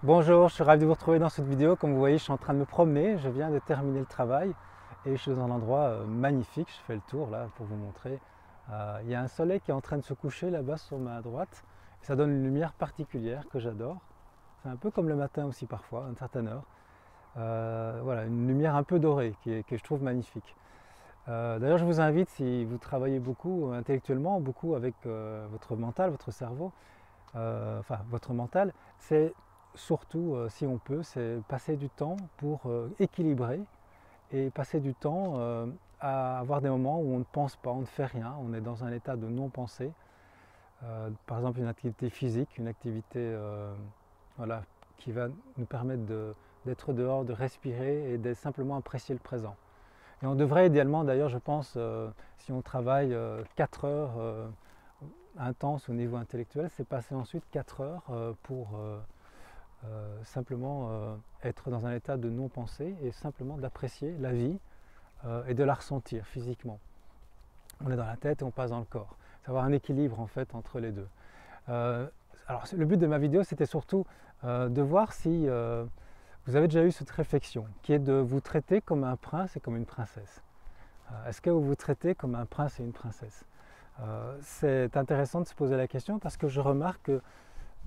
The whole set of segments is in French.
Bonjour, je suis ravi de vous retrouver dans cette vidéo. Comme vous voyez, je suis en train de me promener, je viens de terminer le travail et je suis dans un endroit magnifique. Je fais le tour là pour vous montrer. Il y a un soleil qui est en train de se coucher là-bas sur ma droite et ça donne une lumière particulière que j'adore. C'est un peu comme le matin aussi parfois, à une certaine heure. Voilà, une lumière un peu dorée que je trouve magnifique. D'ailleurs, je vous invite, si vous travaillez beaucoup intellectuellement, beaucoup avec votre mental, votre cerveau, enfin votre mental, c'est surtout, si on peut, c'est passer du temps pour équilibrer et passer du temps à avoir des moments où on ne pense pas, on ne fait rien, on est dans un état de non-pensée. Par exemple, une activité physique, une activité voilà, qui va nous permettre d'être dehors, de respirer et de simplement apprécier le présent. Et on devrait idéalement, d'ailleurs, je pense, si on travaille 4 heures intenses au niveau intellectuel, c'est passer ensuite 4 heures pour simplement être dans un état de non-pensée et simplement d'apprécier la vie et de la ressentir physiquement. On est dans la tête et on passe dans le corps. C'est avoir un équilibre en fait entre les deux. Alors le but de ma vidéo c'était surtout de voir si vous avez déjà eu cette réflexion qui est de vous traiter comme un prince et comme une princesse. Est-ce que vous vous traitez comme un prince et une princesse? C'est intéressant de se poser la question parce que je remarque que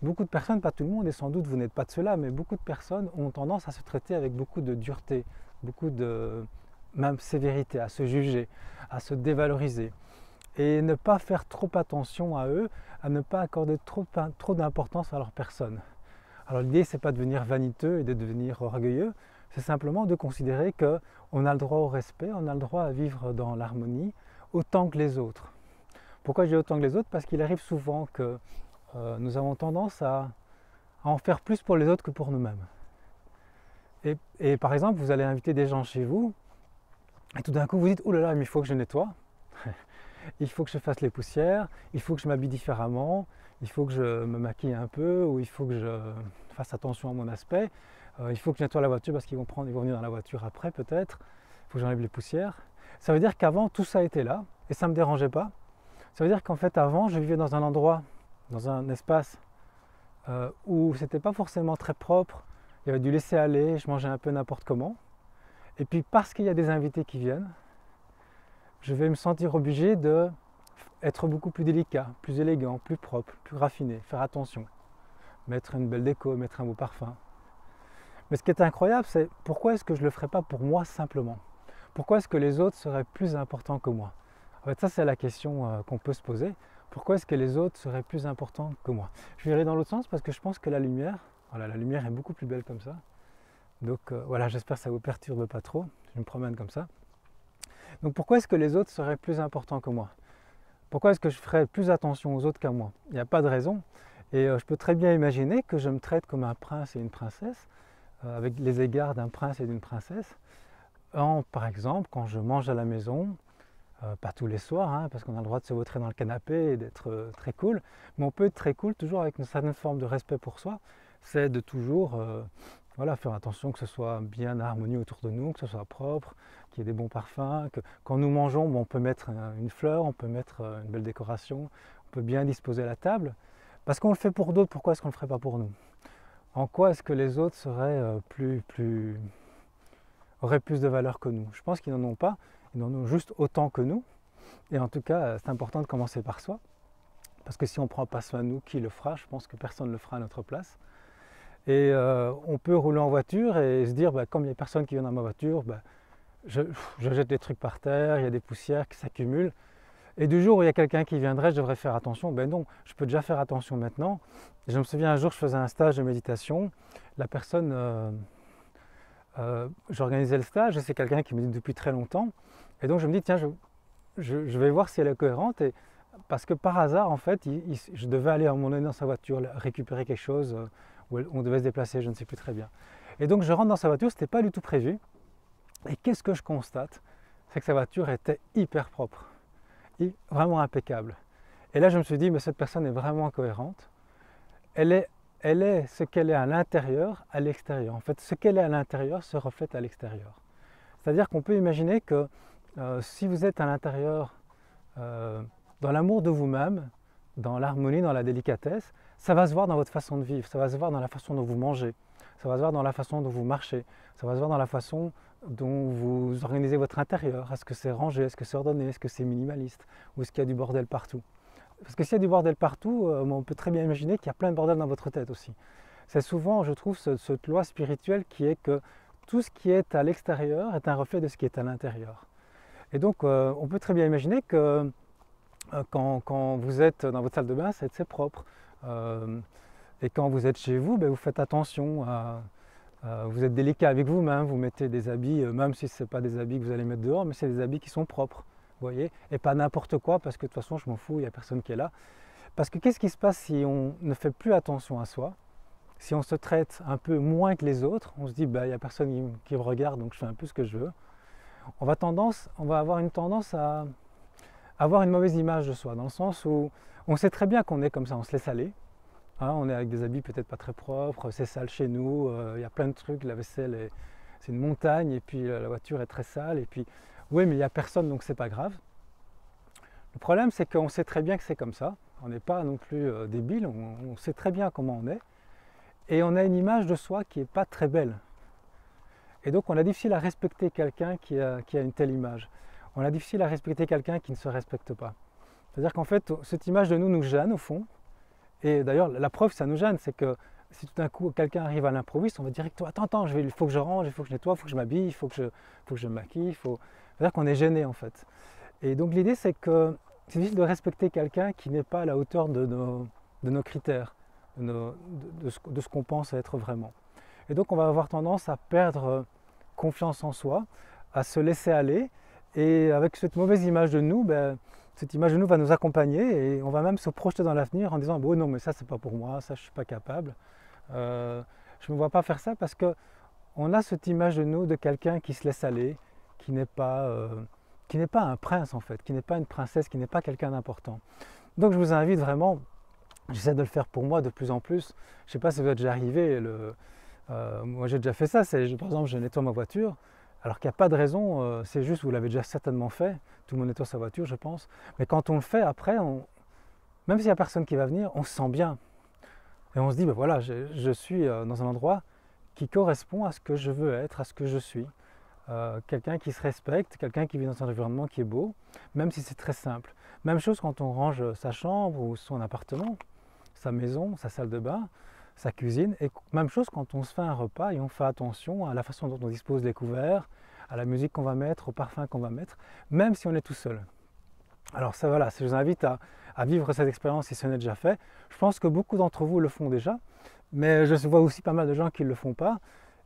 beaucoup de personnes, pas tout le monde, et sans doute vous n'êtes pas de cela, mais beaucoup de personnes ont tendance à se traiter avec beaucoup de dureté, beaucoup de même sévérité, à se juger, à se dévaloriser, et ne pas faire trop attention à eux, à ne pas accorder trop d'importance à leur personne. Alors l'idée, c'est pas de devenir vaniteux et de devenir orgueilleux, c'est simplement de considérer qu'on a le droit au respect, on a le droit à vivre dans l'harmonie autant que les autres. Pourquoi je dis autant que les autres? Parce qu'il arrive souvent que nous avons tendance à en faire plus pour les autres que pour nous-mêmes. Et par exemple, vous allez inviter des gens chez vous, et tout d'un coup vous dites, oh là là, mais il faut que je nettoie, il faut que je fasse les poussières, il faut que je m'habille différemment, il faut que je me maquille un peu, ou il faut que je fasse attention à mon aspect, il faut que je nettoie la voiture parce qu'ils vont venir dans la voiture après peut-être, il faut que j'enlève les poussières. Ça veut dire qu'avant tout ça était là, et ça ne me dérangeait pas. Ça veut dire qu'en fait avant je vivais dans un endroit, dans un espace où c'était pas forcément très propre, il y avait du laisser aller, je mangeais un peu n'importe comment. Et puis parce qu'il y a des invités qui viennent, je vais me sentir obligé d'être beaucoup plus délicat, plus élégant, plus propre, plus raffiné, faire attention, mettre une belle déco, mettre un beau parfum. Mais ce qui est incroyable, c'est pourquoi est-ce que je ne le ferais pas pour moi simplement? Pourquoi est-ce que les autres seraient plus importants que moi? En fait, ça c'est la question qu'on peut se poser. Pourquoi est-ce que les autres seraient plus importants que moi? Je vais aller dans l'autre sens parce que je pense que la lumière, voilà, la lumière est beaucoup plus belle comme ça. Donc voilà, j'espère que ça ne vous perturbe pas trop. Je me promène comme ça. Donc pourquoi est-ce que les autres seraient plus importants que moi? Pourquoi est-ce que je ferais plus attention aux autres qu'à moi? Il n'y a pas de raison. Et je peux très bien imaginer que je me traite comme un prince et une princesse, avec les égards d'un prince et d'une princesse. Par exemple, quand je mange à la maison, pas tous les soirs, hein, parce qu'on a le droit de se vautrer dans le canapé et d'être très cool, mais on peut être très cool toujours avec une certaine forme de respect pour soi. C'est de toujours voilà, faire attention que ce soit bien harmonieux autour de nous, que ce soit propre, qu'il y ait des bons parfums, que quand nous mangeons, bon, on peut mettre une fleur, on peut mettre une belle décoration, on peut bien disposer la table. Parce qu'on le fait pour d'autres, pourquoi est-ce qu'on ne le ferait pas pour nous? En quoi est-ce que les autres seraient auraient plus de valeur que nous? Je pense qu'ils n'en ont pas, ils en ont juste autant que nous. Et en tout cas, c'est important de commencer par soi. Parce que si on ne prend pas soin de nous, qui le fera? Je pense que personne ne le fera à notre place. Et on peut rouler en voiture et se dire, bah, comme il n'y a personne qui vient dans ma voiture, bah, je jette des trucs par terre, il y a des poussières qui s'accumulent. Et du jour où il y a quelqu'un qui viendrait, je devrais faire attention. Ben non, je peux déjà faire attention maintenant. Et je me souviens un jour, je faisais un stage de méditation. La personne, j'organisais le stage et c'est quelqu'un qui me dit depuis très longtemps. Et donc je me dis, tiens, je vais voir si elle est cohérente. Et parce que par hasard, en fait, je devais aller à un moment donné dans sa voiture, récupérer quelque chose, où on devait se déplacer, je ne sais plus très bien. Et donc je rentre dans sa voiture, ce n'était pas du tout prévu. Et qu'est-ce que je constate? C'est que sa voiture était hyper propre, vraiment impeccable. Et là, je me suis dit, mais cette personne est vraiment cohérente. Elle est ce qu'elle est à l'intérieur, à l'extérieur. En fait, ce qu'elle est à l'intérieur se reflète à l'extérieur. C'est-à-dire qu'on peut imaginer que si vous êtes à l'intérieur dans l'amour de vous-même, dans l'harmonie, dans la délicatesse, ça va se voir dans votre façon de vivre, ça va se voir dans la façon dont vous mangez, ça va se voir dans la façon dont vous marchez, ça va se voir dans la façon dont vous organisez votre intérieur. Est-ce que c'est rangé, est-ce que c'est ordonné, est-ce que c'est minimaliste, ou est-ce qu'il y a du bordel partout? Parce que s'il y a du bordel partout, on peut très bien imaginer qu'il y a plein de bordel dans votre tête aussi. C'est souvent, je trouve, cette loi spirituelle qui est que tout ce qui est à l'extérieur est un reflet de ce qui est à l'intérieur. Et donc, on peut très bien imaginer que quand vous êtes dans votre salle de bain, c'est propre. Et quand vous êtes chez vous, vous faites attention vous êtes délicat avec vous-même, vous mettez des habits, même si ce n'est pas des habits que vous allez mettre dehors, mais c'est des habits qui sont propres, vous voyez, et pas n'importe quoi, parce que de toute façon, je m'en fous, il n'y a personne qui est là. Parce que qu'est-ce qui se passe si on ne fait plus attention à soi? Si on se traite un peu moins que les autres, on se dit, il n'y a personne qui me regarde, donc je fais un peu ce que je veux. On va avoir une tendance à avoir une mauvaise image de soi, dans le sens où on sait très bien qu'on est comme ça, on se laisse aller. Hein, on est avec des habits peut-être pas très propres, c'est sale chez nous, il y a plein de trucs, la vaisselle, c'est une montagne, et puis la voiture est très sale, et puis oui, mais il n'y a personne, donc c'est pas grave. Le problème, c'est qu'on sait très bien que c'est comme ça, on n'est pas non plus débile, on sait très bien comment on est, et on a une image de soi qui n'est pas très belle. Et donc on a difficile à respecter quelqu'un qui a une telle image. On a difficile à respecter quelqu'un qui ne se respecte pas. C'est-à-dire qu'en fait, cette image de nous gêne au fond. Et d'ailleurs, la preuve, ça nous gêne, c'est que si tout d'un coup quelqu'un arrive à l'improviste, on va directement attends, il faut que je range, il faut que je nettoie, il faut que je m'habille, il faut que je me maquille. C'est-à-dire qu'on est gêné en fait. Et donc l'idée, c'est que c'est difficile de respecter quelqu'un qui n'est pas à la hauteur de nos critères, de ce qu'on pense être vraiment. Et donc on va avoir tendance à perdre confiance en soi, à se laisser aller, et avec cette mauvaise image de nous, cette image de nous va nous accompagner et on va même se projeter dans l'avenir en disant bon non mais ça c'est pas pour moi, ça je suis pas capable, je ne me vois pas faire ça parce que on a cette image de nous de quelqu'un qui se laisse aller, qui n'est pas un prince en fait, qui n'est pas une princesse, qui n'est pas quelqu'un d'important. Donc je vous invite vraiment, j'essaie de le faire pour moi de plus en plus, je ne sais pas si vous êtes déjà arrivé, moi j'ai déjà fait ça, par exemple je nettoie ma voiture, alors qu'il n'y a pas de raison, c'est juste, vous l'avez déjà certainement fait, tout le monde nettoie sa voiture je pense, mais quand on le fait après, même s'il n'y a personne qui va venir, on se sent bien. Et on se dit, voilà, je suis dans un endroit qui correspond à ce que je veux être, à ce que je suis. Quelqu'un qui se respecte, quelqu'un qui vit dans un environnement qui est beau, même si c'est très simple. Même chose quand on range sa chambre ou son appartement, sa maison, sa salle de bain, sa cuisine, et même chose quand on se fait un repas et on fait attention à la façon dont on dispose les couverts, à la musique qu'on va mettre, au parfum qu'on va mettre, même si on est tout seul. Alors ça voilà, je vous invite à vivre cette expérience si ce n'est déjà fait. Je pense que beaucoup d'entre vous le font déjà, mais je vois aussi pas mal de gens qui ne le font pas.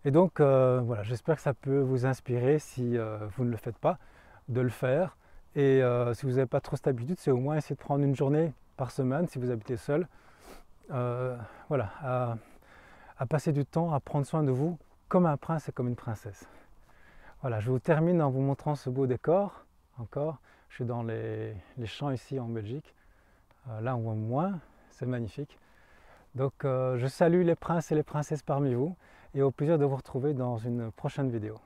Et donc voilà, j'espère que ça peut vous inspirer si vous ne le faites pas, de le faire. Et si vous n'avez pas trop cette habitude, c'est au moins essayer de prendre une journée par semaine si vous habitez seul. Voilà, à passer du temps, à prendre soin de vous comme un prince et comme une princesse. Voilà, je vous termine en vous montrant ce beau décor, encore. Je suis dans les champs ici en Belgique. Là on voit moins, c'est magnifique. Donc je salue les princes et les princesses parmi vous et au plaisir de vous retrouver dans une prochaine vidéo.